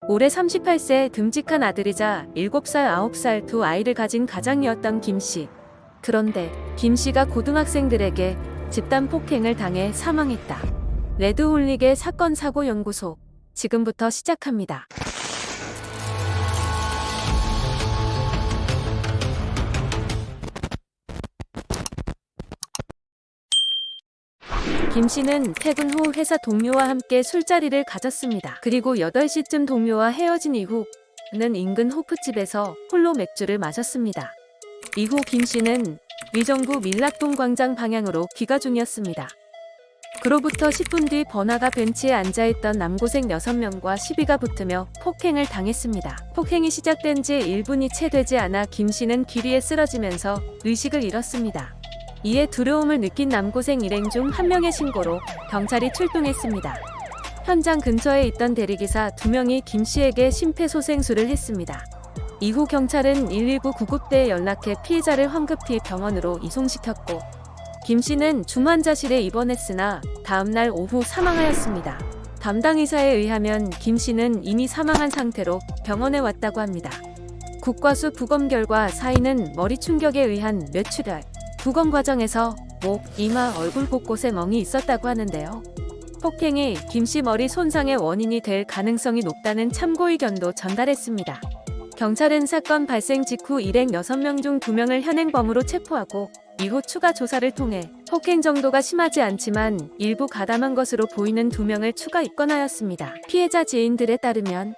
올해 38세 듬직한 아들이자 7살, 9살 두 아이를 가진 가장이었던 김 씨. 그런데 김 씨가 고등학생들에게 집단 폭행을 당해 사망했다. 레드홀릭의 사건 사고 연구소 지금부터 시작합니다. 김 씨는 퇴근 후 회사 동료와 함께 술자리를 가졌습니다. 그리고 8시쯤 동료와 헤어진 이후는 인근 호프집에서 홀로 맥주를 마셨습니다. 이후 김 씨는 의정부 밀락동 광장 방향으로 귀가 중이었습니다. 그로부터 10분 뒤 번화가 벤치에 앉아있던 남고생 6명과 시비가 붙으며 폭행을 당했습니다. 폭행이 시작된 지 1분이 채 되지 않아 김 씨는 길 위에 쓰러지면서 의식을 잃었습니다. 이에 두려움을 느낀 남고생 일행 중 한 명의 신고로 경찰이 출동했습니다. 현장 근처에 있던 대리기사 2명이 김 씨에게 심폐소생술을 했습니다. 이후 경찰은 119 구급대에 연락해 피해자를 황급히 병원으로 이송시켰고 김 씨는 중환자실에 입원했으나 다음날 오후 사망하였습니다. 담당 의사에 의하면 김 씨는 이미 사망한 상태로 병원에 왔다고 합니다. 국과수 부검 결과 사인은 머리 충격에 의한 뇌출혈, 부검 과정에서 목, 이마, 얼굴 곳곳에 멍이 있었다고 하는데요. 폭행이 김 씨 머리 손상의 원인이 될 가능성이 높다는 참고 의견도 전달했습니다. 경찰은 사건 발생 직후 일행 6명 중 2명을 현행범으로 체포하고 이후 추가 조사를 통해 폭행 정도가 심하지 않지만 일부 가담한 것으로 보이는 2명을 추가 입건하였습니다. 피해자 지인들에 따르면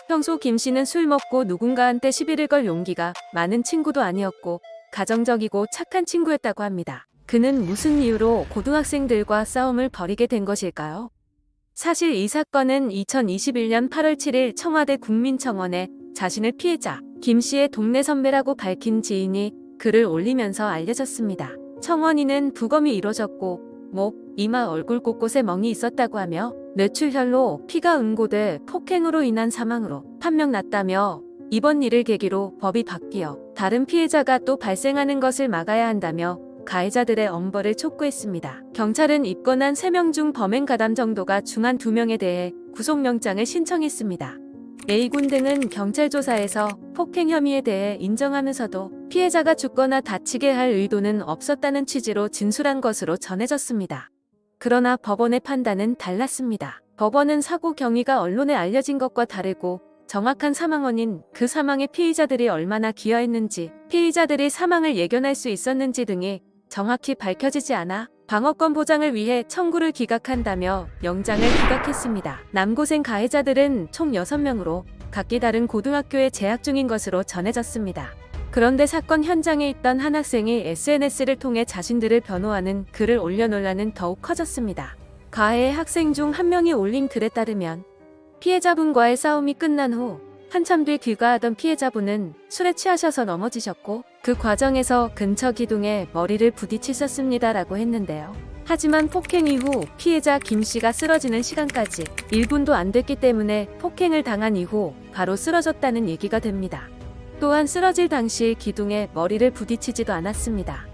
평소 김 씨는 술 먹고 누군가한테 시비를 걸 용기가 많은 친구도 아니었고 가정적이고 착한 친구였다고 합니다. 그는 무슨 이유로 고등학생들과 싸움을 벌이게 된 것일까요? 사실 이 사건은 2021년 8월 7일 청와대 국민청원에 자신을 피해자 김 씨의 동네 선배라고 밝힌 지인이 글을 올리면서 알려졌습니다. 청원인은 부검이 이뤄졌고 목, 이마, 얼굴 곳곳에 멍이 있었다고 하며 뇌출혈로 피가 응고돼 폭행으로 인한 사망으로 판명났다며 이번 일을 계기로 법이 바뀌어 다른 피해자가 또 발생하는 것을 막아야 한다며 가해자들의 엄벌을 촉구했습니다. 경찰은 입건한 3명 중 범행 가담 정도가 중한 2명에 대해 구속영장을 신청했습니다. A군 등은 경찰 조사에서 폭행 혐의에 대해 인정하면서도 피해자가 죽거나 다치게 할 의도는 없었다는 취지로 진술한 것으로 전해졌습니다. 그러나 법원의 판단은 달랐습니다. 법원은 사고 경위가 언론에 알려진 것과 다르고 정확한 사망 원인, 그 사망에 피의자들이 얼마나 기여했는지, 피의자들이 사망을 예견할 수 있었는지 등이 정확히 밝혀지지 않아 방어권 보장을 위해 청구를 기각한다며 영장을 기각했습니다. 남고생 가해자들은 총 6명으로 각기 다른 고등학교에 재학 중인 것으로 전해졌습니다. 그런데 사건 현장에 있던 한 학생이 SNS를 통해 자신들을 변호하는 글을 올려 논란은 더욱 커졌습니다. 가해 학생 중 한 명이 올린 글에 따르면 피해자분과의 싸움이 끝난 후 한참 뒤 귀가하던 피해자분은 술에 취하셔서 넘어지셨고 그 과정에서 근처 기둥에 머리를 부딪히셨습니다라고 했는데요. 하지만 폭행 이후 피해자 김 씨가 쓰러지는 시간까지 1분도 안 됐기 때문에 폭행을 당한 이후 바로 쓰러졌다는 얘기가 됩니다. 또한 쓰러질 당시 기둥에 머리를 부딪히지도 않았습니다.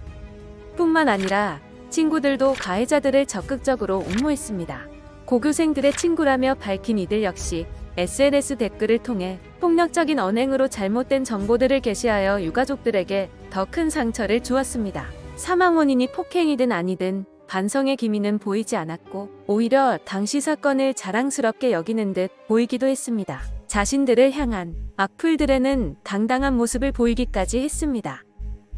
뿐만 아니라 친구들도 가해자들을 적극적으로 옹호했습니다. 고교생들의 친구라며 밝힌 이들 역시 SNS 댓글을 통해 폭력적인 언행으로 잘못된 정보들을 게시하여 유가족들에게 더 큰 상처를 주었습니다. 사망 원인이 폭행이든 아니든 반성의 기미는 보이지 않았고 오히려 당시 사건을 자랑스럽게 여기는 듯 보이기도 했습니다. 자신들을 향한 악플들에는 당당한 모습을 보이기까지 했습니다.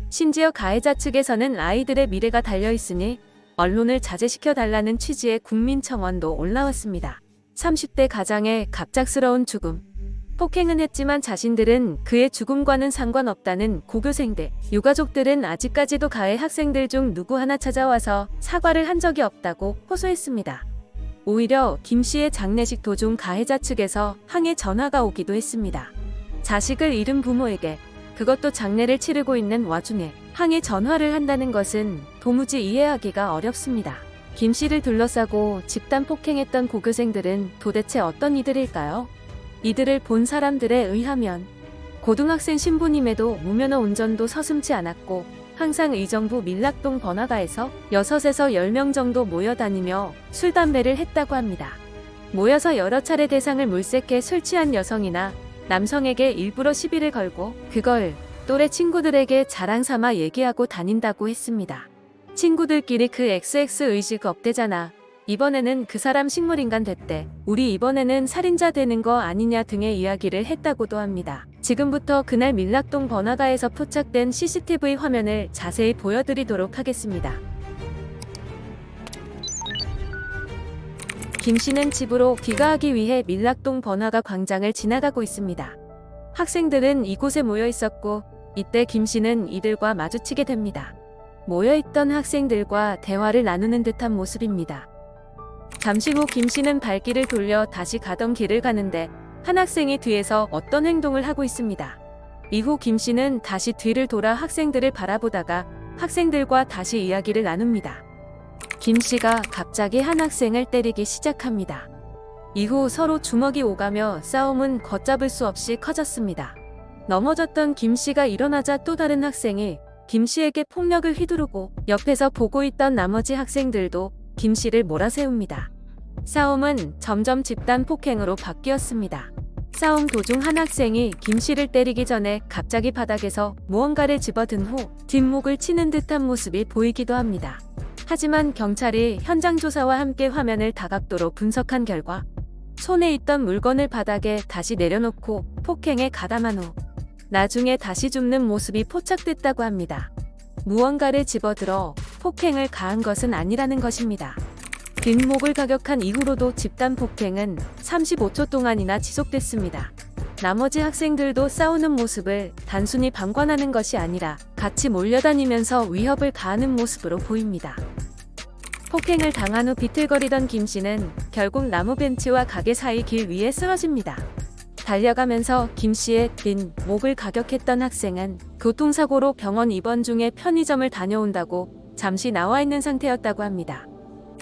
심지어 가해자 측에서는 아이들의 미래가 달려있으니 언론을 자제시켜달라는 취지의 국민청원도 올라왔습니다. 30대 가장의 갑작스러운 죽음. 폭행은 했지만 자신들은 그의 죽음과는 상관없다는 고교생들, 유가족들은 아직까지도 가해 학생들 중 누구 하나 찾아와서 사과를 한 적이 없다고 호소했습니다. 오히려 김 씨의 장례식 도중 가해자 측에서 항해 전화가 오기도 했습니다. 자식을 잃은 부모에게, 그것도 장례를 치르고 있는 와중에 항해 전화를 한다는 것은 도무지 이해하기가 어렵습니다. 김 씨를 둘러싸고 집단 폭행했던 고교생들은 도대체 어떤 이들일까요? 이들을 본 사람들에 의하면 고등학생 신부님에도 무면허 운전도 서슴지 않았고 항상 의정부 밀락동 번화가에서 6에서 10명 정도 모여 다니며 술 담배를 했다고 합니다. 모여서 여러 차례 대상을 물색해 술 취한 여성이나 남성에게 일부러 시비를 걸고 그걸 또래 친구들에게 자랑 삼아 얘기하고 다닌다고 했습니다. 친구들끼리 그 XX 의식 업되잖아. 이번에는 그 사람 식물인간 됐대. 우리 이번에는 살인자 되는 거 아니냐 등의 이야기를 했다고도 합니다. 지금부터 그날 밀락동 번화가에서 포착된 CCTV 화면을 자세히 보여드리도록 하겠습니다. 김 씨는 집으로 귀가하기 위해 밀락동 번화가 광장을 지나가고 있습니다. 학생들은 이곳에 모여 있었고 이때 김 씨는 이들과 마주치게 됩니다. 모여있던 학생들과 대화를 나누는 듯한 모습입니다. 잠시 후 김 씨는 발길을 돌려 다시 가던 길을 가는데 한 학생이 뒤에서 어떤 행동을 하고 있습니다. 이후 김 씨는 다시 뒤를 돌아 학생들을 바라보다가 학생들과 다시 이야기를 나눕니다. 김 씨가 갑자기 한 학생을 때리기 시작합니다. 이후 서로 주먹이 오가며 싸움은 걷잡을 수 없이 커졌습니다. 넘어졌던 김 씨가 일어나자 또 다른 학생이 김 씨에게 폭력을 휘두르고 옆에서 보고 있던 나머지 학생들도 김 씨를 몰아세웁니다. 싸움은 점점 집단 폭행으로 바뀌었습니다. 싸움 도중 한 학생이 김 씨를 때리기 전에 갑자기 바닥에서 무언가를 집어든 후 뒷목을 치는 듯한 모습이 보이기도 합니다. 하지만 경찰이 현장 조사와 함께 화면을 다각도로 분석한 결과 손에 있던 물건을 바닥에 다시 내려놓고 폭행에 가담한 후 나중에 다시 줍는 모습이 포착됐다고 합니다. 무언가를 집어들어 폭행을 가한 것은 아니라는 것입니다. 뒷목을 가격한 이후로도 집단 폭행은 35초 동안이나 지속됐습니다. 나머지 학생들도 싸우는 모습을 단순히 방관하는 것이 아니라 같이 몰려다니면서 위협을 가하는 모습으로 보입니다. 폭행을 당한 후 비틀거리던 김 씨는 결국 나무 벤치와 가게 사이 길 위에 쓰러집니다. 달려가면서 김 씨의 빈 목을 가격했던 학생은 교통사고로 병원 입원 중에 편의점을 다녀온다고 잠시 나와 있는 상태였다고 합니다.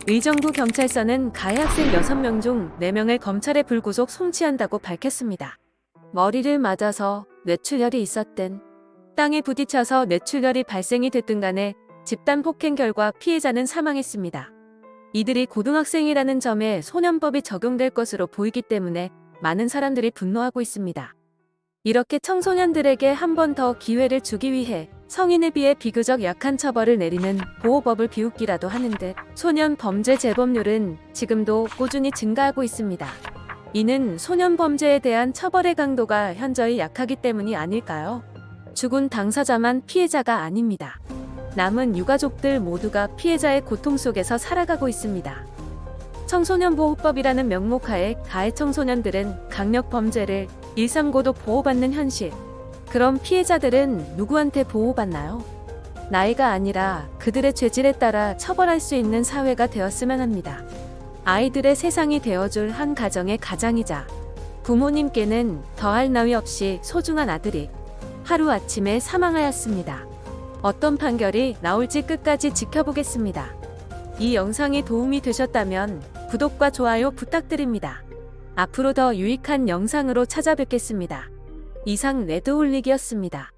의정부 경찰서는 가해 학생 6명 중 4명을 검찰에 불구속 송치한다고 밝혔습니다. 머리를 맞아서 뇌출혈이 있었든 땅에 부딪혀서 뇌출혈이 발생이 됐든 간에 집단 폭행 결과 피해자는 사망했습니다. 이들이 고등학생이라는 점에 소년법이 적용될 것으로 보이기 때문에 많은 사람들이 분노하고 있습니다. 이렇게 청소년들에게 한 번 더 기회를 주기 위해 성인에 비해 비교적 약한 처벌을 내리는 보호법을 비웃기라도 하는 듯 소년 범죄 재범률은 지금도 꾸준히 증가하고 있습니다. 이는 소년 범죄에 대한 처벌의 강도가 현저히 약하기 때문이 아닐까요? 죽은 당사자만 피해자가 아닙니다. 남은 유가족들 모두가 피해자의 고통 속에서 살아가고 있습니다. 청소년보호법이라는 명목하에 가해 청소년들은 강력 범죄를 일삼고도 보호받는 현실. 그럼 피해자들은 누구한테 보호받나요? 나이가 아니라 그들의 죄질에 따라 처벌할 수 있는 사회가 되었으면 합니다. 아이들의 세상이 되어줄 한 가정의 가장이자 부모님께는 더할 나위 없이 소중한 아들이 하루아침에 사망하였습니다. 어떤 판결이 나올지 끝까지 지켜보겠습니다. 이 영상이 도움이 되셨다면 구독과 좋아요 부탁드립니다. 앞으로 더 유익한 영상으로 찾아뵙겠습니다. 이상 레드홀릭이었습니다.